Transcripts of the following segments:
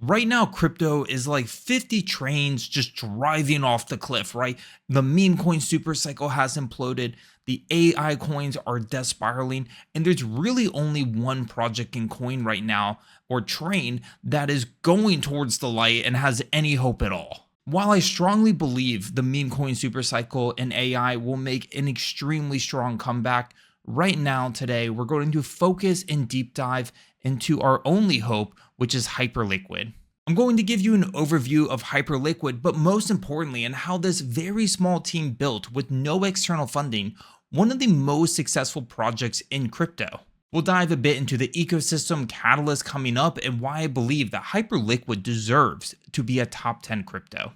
Right now, crypto is like 50 trains just driving off the cliff, right? The meme coin super cycle has imploded. The AI coins are death spiraling. And there's really only one project in coin right now or train that is going towards the light and has any hope at all. While I strongly believe the meme coin super cycle and AI will make an extremely strong comeback, right now, today, we're going to focus and deep dive into our only hope, which is Hyperliquid. I'm going to give you an overview of Hyperliquid, but most importantly, on how this very small team built with no external funding, one of the most successful projects in crypto. We'll dive a bit into the ecosystem catalyst coming up and why I believe that Hyperliquid deserves to be a top 10 crypto.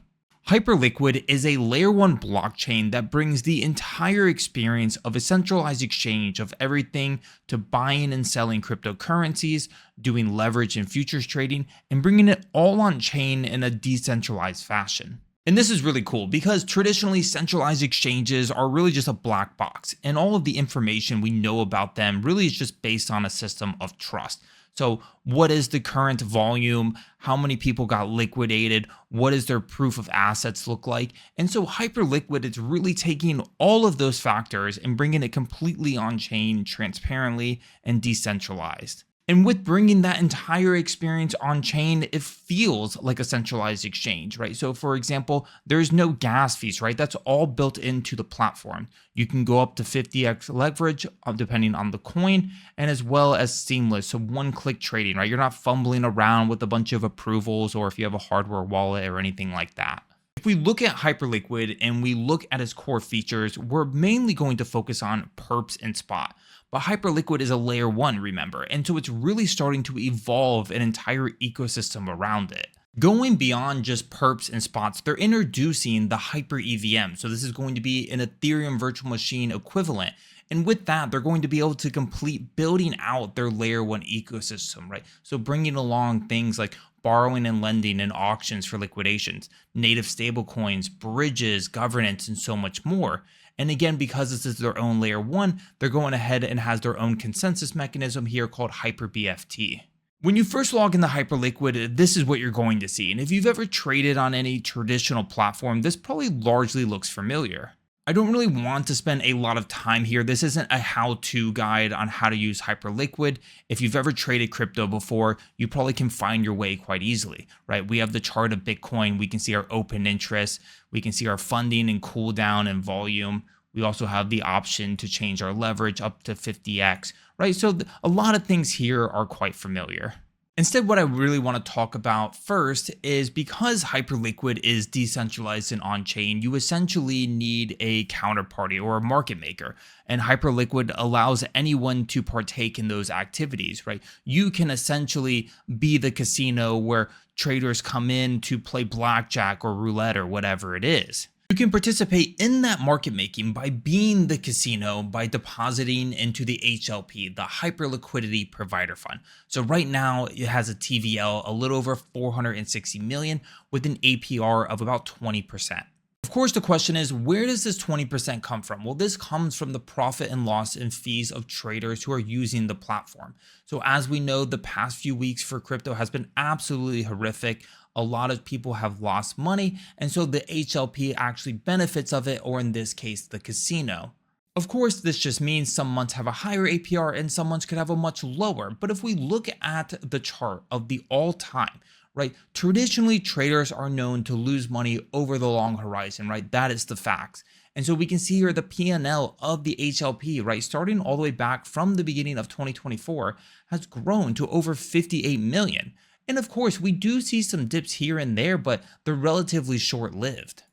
Hyperliquid is a layer 1 blockchain that brings the entire experience of a centralized exchange of everything to buying and selling cryptocurrencies, doing leverage and futures trading, and bringing it all on chain in a decentralized fashion. And this is really cool because traditionally centralized exchanges are really just a black box, and all of the information we know about them really is just based on a system of trust. So what is the current volume? How many people got liquidated? What does their proof of assets look like? And so Hyperliquid is really taking all of those factors and bringing it completely on chain, transparently, and decentralized. And with bringing that entire experience on chain, it feels like a centralized exchange, right? So for example, there's no gas fees, right? That's all built into the platform. You can go up to 50x leverage depending on the coin, and as well as seamless. So one-click trading, right? You're not fumbling around with a bunch of approvals or if you have a hardware wallet or anything like that. If we look at Hyperliquid and we look at its core features, we're mainly going to focus on perps and spot. But Hyperliquid is a layer 1, remember, and so it's really starting to evolve an entire ecosystem around it. Going beyond just perps and spots, they're introducing the Hyper EVM. So this is going to be an Ethereum virtual machine equivalent. And with that, they're going to be able to complete building out their layer 1 ecosystem, right? So bringing along things like borrowing and lending and auctions for liquidations, native stablecoins, bridges, governance, and so much more. And again, because this is their own layer 1, they're going ahead and has their own consensus mechanism here called HyperBFT. When you first log into Hyperliquid, this is what you're going to see. And if you've ever traded on any traditional platform, this probably largely looks familiar. I don't really want to spend a lot of time here. This isn't a how-to guide on how to use Hyperliquid. If you've ever traded crypto before, you probably can find your way quite easily, right? We have the chart of Bitcoin. We can see our open interest. We can see our funding and cooldown and volume. We also have the option to change our leverage up to 50x, right? So a lot of things here are quite familiar. Instead, what I really want to talk about first is because Hyperliquid is decentralized and on-chain, you essentially need a counterparty or a market maker. And Hyperliquid allows anyone to partake in those activities, right? You can essentially be the casino where traders come in to play blackjack or roulette or whatever it is. You can participate in that market making by being the casino by depositing into the HLP, the Hyper Liquidity Provider Fund. So right now it has a TVL a little over 460 million with an APR of about 20%. Of course, the question is, where does this 20% come from? Well, this comes from the profit and loss and fees of traders who are using the platform. So as we know, the past few weeks for crypto has been absolutely horrific. A lot of people have lost money, and so the HLP actually benefits of it, or in this case, the casino. Of course, this just means some months have a higher APR and some months could have a much lower. But if we look at the chart of the all-time, right, traditionally traders are known to lose money over the long horizon, right? That is the facts. And so we can see here the P&L of the HLP, right, starting all the way back from the beginning of 2024, has grown to over 58 million. And of course, we do see some dips here and there, but they're relatively short-lived.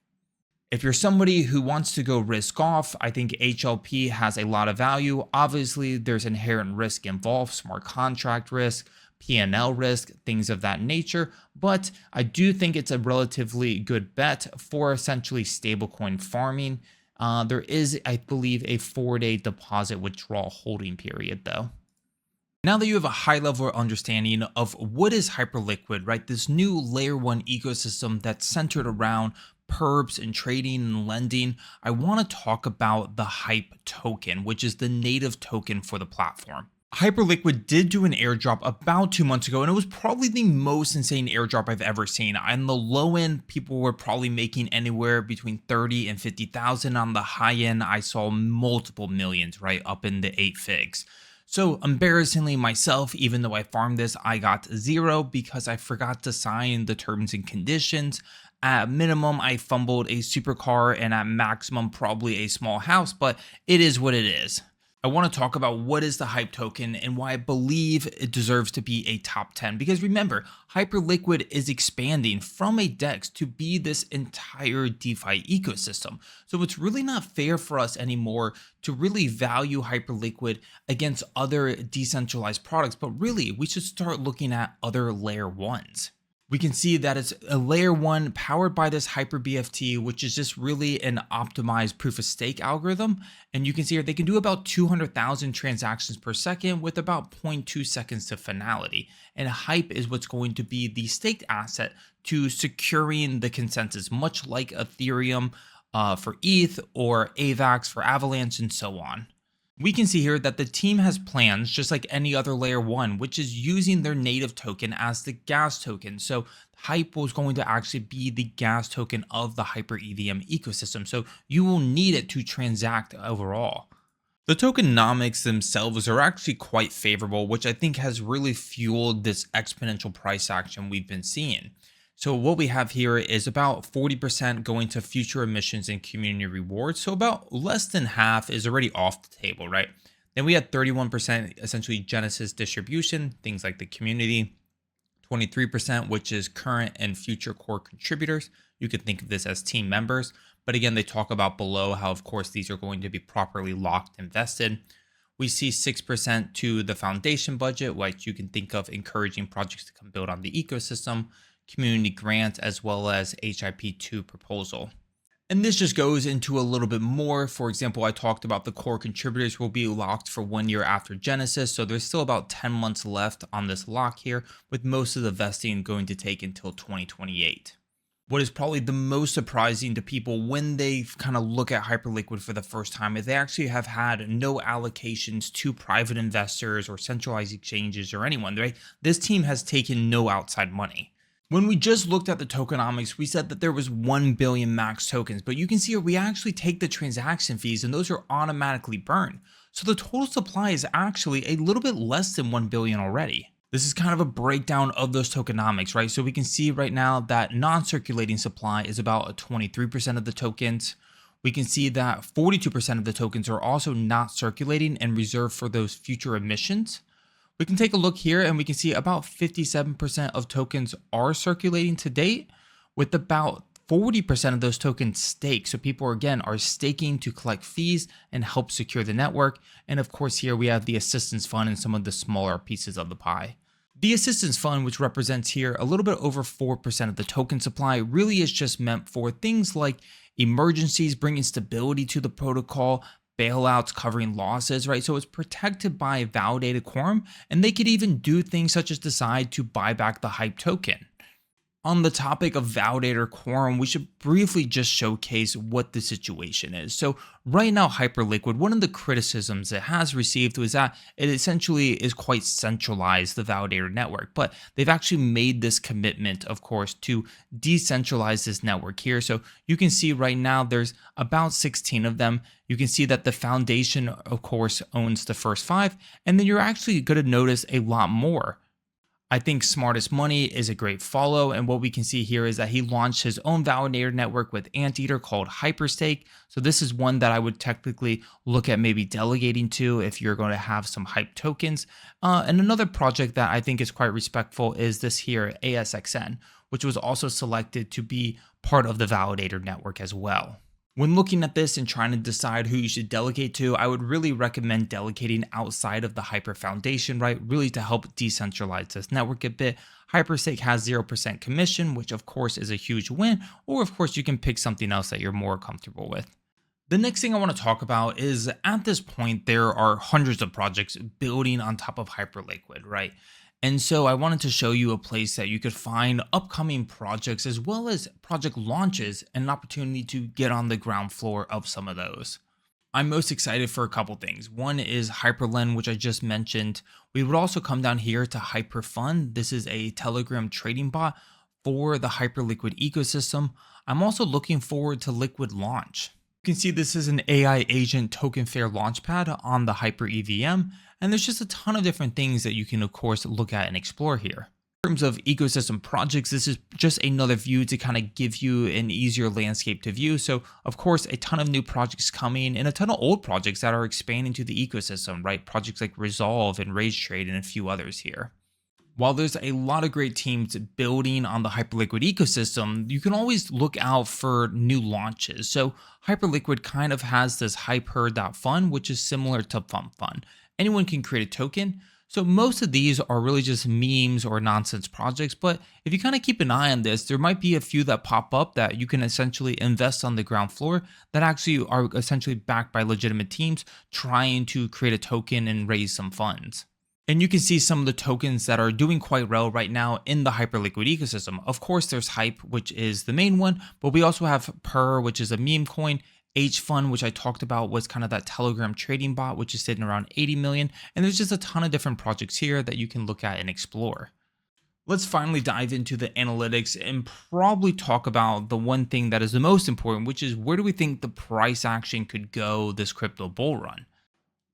If you're somebody who wants to go risk off, I think HLP has a lot of value. Obviously, there's inherent risk involved, smart contract risk, P&L risk, things of that nature. But I do think it's a relatively good bet for essentially stablecoin farming. There is, I believe, a 4-day deposit withdrawal holding period, though. Now that you have a high level understanding of what is Hyperliquid, right, this new layer 1 ecosystem that's centered around perps and trading and lending, I want to talk about the Hype token, which is the native token for the platform. Hyperliquid did do an airdrop about 2 months ago, and it was probably the most insane airdrop I've ever seen. On the low end, people were probably making anywhere between 30 and 50,000. On the high end, I saw multiple millions, right up in the 8 figs. So embarrassingly myself, even though I farmed this, I got zero because I forgot to sign the terms and conditions. At minimum, I fumbled a supercar, and at maximum, probably a small house, but it is what it is. I want to talk about what is the Hype token and why I believe it deserves to be a top 10. Because remember, Hyperliquid is expanding from a DEX to be this entire DeFi ecosystem. So it's really not fair for us anymore to really value Hyperliquid against other decentralized products, but really we should start looking at other layer ones. We can see that it's a layer one powered by this Hyper BFT, which is just really an optimized proof of stake algorithm. And you can see here they can do about 200,000 transactions per second with about 0.2 seconds to finality. And Hype is what's going to be the staked asset to securing the consensus, much like Ethereum for ETH or AVAX for Avalanche and so on. We can see here that the team has plans just like any other layer one, which is using their native token as the gas token. So Hype was going to actually be the gas token of the Hyper EVM ecosystem. So you will need it to transact overall. The tokenomics themselves are actually quite favorable, which I think has really fueled this exponential price action we've been seeing. So what we have here is about 40% going to future emissions and community rewards. So about less than half is already off the table, right? Then we had 31% essentially Genesis distribution, things like the community, 23%, which is current and future core contributors. You could think of this as team members. But again, they talk about below how, of course, these are going to be properly locked and vested. We see 6% to the foundation budget, which you can think of encouraging projects to come build on the ecosystem, community grant, as well as HIP2 proposal. And this just goes into a little bit more. For example, I talked about the core contributors will be locked for 1 year after Genesis. So there's still about 10 months left on this lock here, with most of the vesting going to take until 2028. What is probably the most surprising to people when they kind of look at Hyperliquid for the first time is they actually have had no allocations to private investors or centralized exchanges or anyone, right? This team has taken no outside money. When we just looked at the tokenomics, we said that there was 1 billion max tokens, but you can see here we actually take the transaction fees and those are automatically burned. So the total supply is actually a little bit less than 1 billion already. This is kind of a breakdown of those tokenomics, right? So we can see right now that non-circulating supply is about 23% of the tokens. We can see that 42% of the tokens are also not circulating and reserved for those future emissions. We can take a look here and we can see about 57% of tokens are circulating to date, with about 40% of those tokens staked. So people again are staking to collect fees and help secure the network. And of course, here we have the assistance fund and some of the smaller pieces of the pie. The assistance fund, which represents here a little bit over 4% of the token supply, really is just meant for things like emergencies, bringing stability to the protocol, bailouts, covering losses, right? So it's protected by validated quorum, and they could even do things such as decide to buy back the Hype token. On the topic of validator quorum, we should briefly just showcase what the situation is. So right now, Hyperliquid, one of the criticisms it has received was that it essentially is quite centralized, the validator network, but they've actually made this commitment, of course, to decentralize this network here. So you can see right now there's about 16 of them. You can see that the foundation, of course, owns the first 5, and then you're actually going to notice a lot more. I think Smartest Money is a great follow, and what we can see here is that he launched his own validator network with Anteater called Hyperstake. So this is one that I would technically look at maybe delegating to if you're going to have some Hype tokens. And another project that I think is quite respectful is this here, ASXN, which was also selected to be part of the validator network as well. When looking at this and trying to decide who you should delegate to, I would really recommend delegating outside of the Hyper Foundation, right? Really to help decentralize this network a bit. Hyperstake has 0% commission, which of course is a huge win, or of course you can pick something else that you're more comfortable with. The next thing I want to talk about is at this point, there are hundreds of projects building on top of Hyperliquid, right? And so I wanted to show you a place that you could find upcoming projects as well as project launches and an opportunity to get on the ground floor of some of those. I'm most excited for a couple things. One is Hyperlen, which I just mentioned. We would also come down here to Hyperfund. This is a Telegram trading bot for the Hyperliquid ecosystem. I'm also looking forward to Liquid Launch. You can see this is an AI agent token fair launchpad on the Hyper EVM, and there's just a ton of different things that you can, of course, look at and explore here. In terms of ecosystem projects, this is just another view to kind of give you an easier landscape to view. So, of course, a ton of new projects coming and a ton of old projects that are expanding to the ecosystem, right? Projects like Resolve and Rage Trade and a few others here. While there's a lot of great teams building on the Hyperliquid ecosystem, you can always look out for new launches. So Hyperliquid kind of has this hyper.fun, which is similar to FunFun. Anyone can create a token. So most of these are really just memes or nonsense projects, but if you kind of keep an eye on this, there might be a few that pop up that you can essentially invest on the ground floor that actually are essentially backed by legitimate teams trying to create a token and raise some funds. And you can see some of the tokens that are doing quite well right now in the Hyperliquid ecosystem. Of course, there's Hype, which is the main one, but we also have Per, which is a meme coin, HFund, which I talked about was kind of that Telegram trading bot, which is sitting around 80 million. And there's just a ton of different projects here that you can look at and explore. Let's finally dive into the analytics and probably talk about the one thing that is the most important, which is where do we think the price action could go this crypto bull run?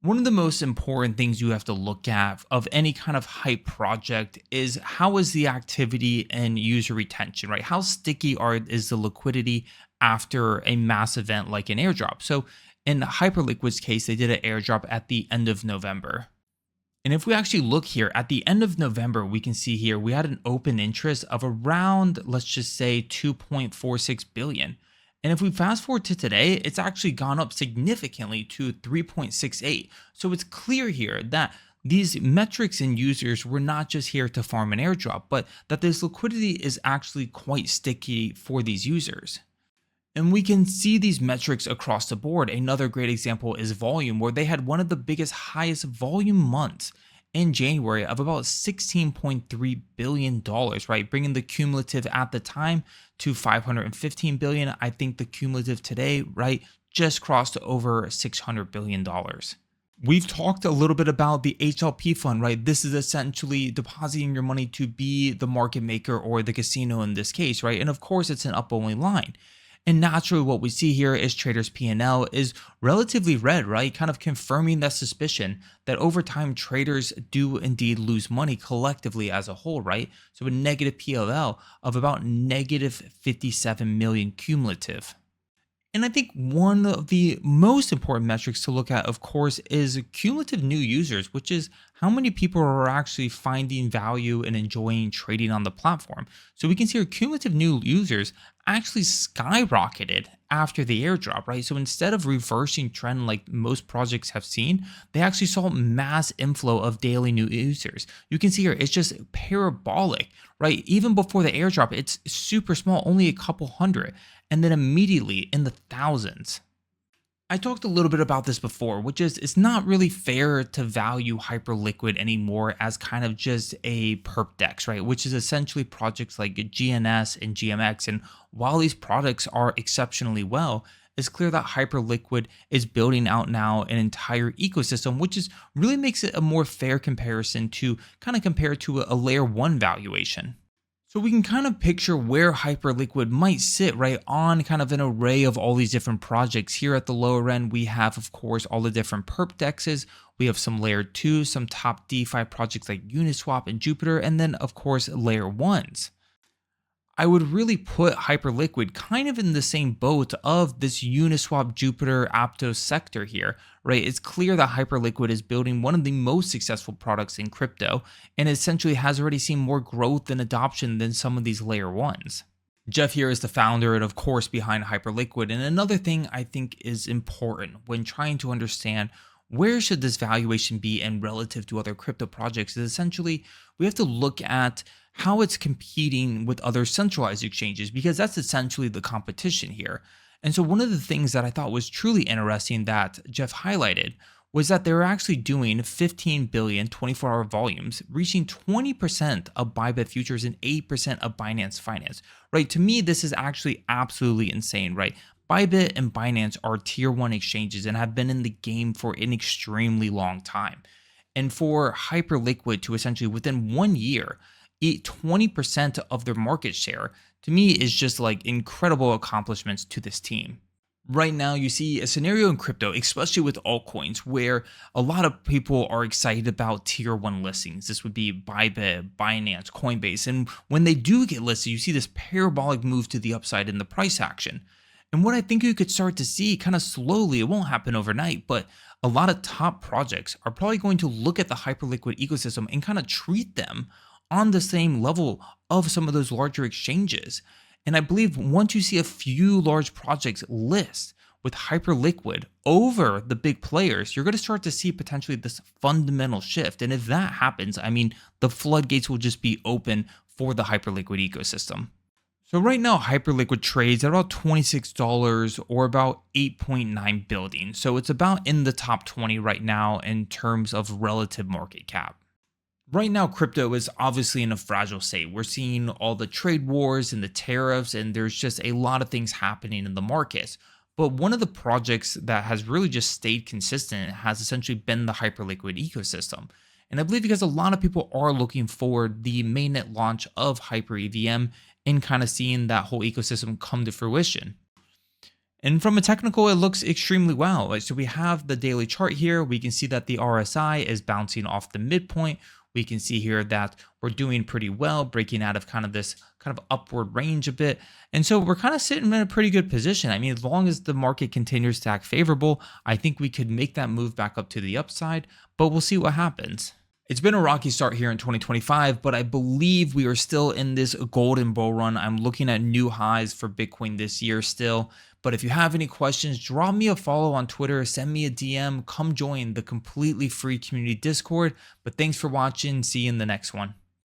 One of the most important things you have to look at of any kind of hype project is how is the activity and user retention, right? How sticky is the liquidity after a mass event like an airdrop? So in Hyperliquid's case, they did an airdrop at the end of November. And if we actually look here at the end of November, we can see here we had an open interest of around, let's just say 2.46 billion. And if we fast forward to today, it's actually gone up significantly to 3.68. So it's clear here that these metrics and users were not just here to farm an airdrop, but that this liquidity is actually quite sticky for these users. And we can see these metrics across the board. Another great example is volume, where they had one of the biggest, highest volume months in January of about $16.3 billion, right? Bringing the cumulative at the time to 515 billion. I think the cumulative today, right, just crossed over $600 billion. We've talked a little bit about the HLP fund, right? This is essentially depositing your money to be the market maker or the casino in this case, right? And of course, it's an up-only line. And naturally, what we see here is traders P&L is relatively red, right? Kind of confirming that suspicion that over time traders do indeed lose money collectively as a whole, right? So a negative PLL of about negative 57 million cumulative. And I think one of the most important metrics to look at, of course, is cumulative new users, which is how many people are actually finding value and enjoying trading on the platform. So we can see our cumulative new users actually skyrocketed after the airdrop, right? So instead of reversing trend like most projects have seen, they actually saw mass inflow of daily new users. You can see here, it's just parabolic, right? Even before the airdrop, it's super small, only a couple hundred, and then immediately in the thousands. I talked a little bit about this before, which is it's not really fair to value Hyperliquid anymore as kind of just a perp dex, right? Which is essentially projects like GNS and GMX. And while these products are exceptionally well, it's clear that Hyperliquid is building out now an entire ecosystem, which is really makes it a more fair comparison to kind of compare to a layer one valuation. So we can kind of picture where Hyperliquid might sit, right, on kind of an array of all these different projects. Here at the lower end, we have, of course, all the different perp dexes. We have some layer 2, some top DeFi projects like Uniswap and Jupiter, and then, of course, layer 1s. I would really put Hyperliquid kind of in the same boat of this Uniswap, Jupiter, Aptos sector here, right? It's clear that Hyperliquid is building one of the most successful products in crypto and essentially has already seen more growth and adoption than some of these layer ones. Jeff here is the founder and of course behind Hyperliquid. And another thing I think is important when trying to understand where should this valuation be and relative to other crypto projects is essentially we have to look at how it's competing with other centralized exchanges because that's essentially the competition here. And so one of the things that I thought was truly interesting that Jeff highlighted was that they're actually doing 15 billion 24-hour volumes, reaching 20% of Bybit futures and 8% of Binance Finance, right? To me, this is actually absolutely insane, right? Bybit and Binance are tier one exchanges and have been in the game for an extremely long time. And for Hyperliquid to essentially within 1 year eat 20% of their market share, to me is just like incredible accomplishments to this team. Right now, you see a scenario in crypto, especially with altcoins, where a lot of people are excited about tier one listings. This would be Bybit, Binance, Coinbase. And when they do get listed, you see this parabolic move to the upside in the price action. And what I think you could start to see kind of slowly, it won't happen overnight, but a lot of top projects are probably going to look at the Hyperliquid ecosystem and kind of treat them on the same level of some of those larger exchanges. And I believe once you see a few large projects list with Hyperliquid over the big players, you're going to start to see potentially this fundamental shift. And if that happens, I mean, the floodgates will just be open for the Hyperliquid ecosystem. So right now, Hyperliquid trades at about $26 or about 8.9 billion. So it's about in the top 20 right now in terms of relative market cap. Right now, crypto is obviously in a fragile state. We're seeing all the trade wars and the tariffs, and there's just a lot of things happening in the markets. But one of the projects that has really just stayed consistent has essentially been the Hyperliquid ecosystem. And I believe because a lot of people are looking forward the mainnet launch of Hyper EVM and kind of seeing that whole ecosystem come to fruition. And from a technical, it looks extremely well. So we have the daily chart here. We can see that the RSI is bouncing off the midpoint. We can see here that we're doing pretty well, breaking out of kind of this kind of upward range a bit. And so we're kind of sitting in a pretty good position. I mean, as long as the market continues to act favorable, I think we could make that move back up to the upside, but we'll see what happens. It's been a rocky start here in 2025, but I believe we are still in this golden bull run. I'm looking at new highs for Bitcoin this year still. But if you have any questions, drop me a follow on Twitter, send me a DM, come join the completely free community Discord. But thanks for watching. See you in the next one.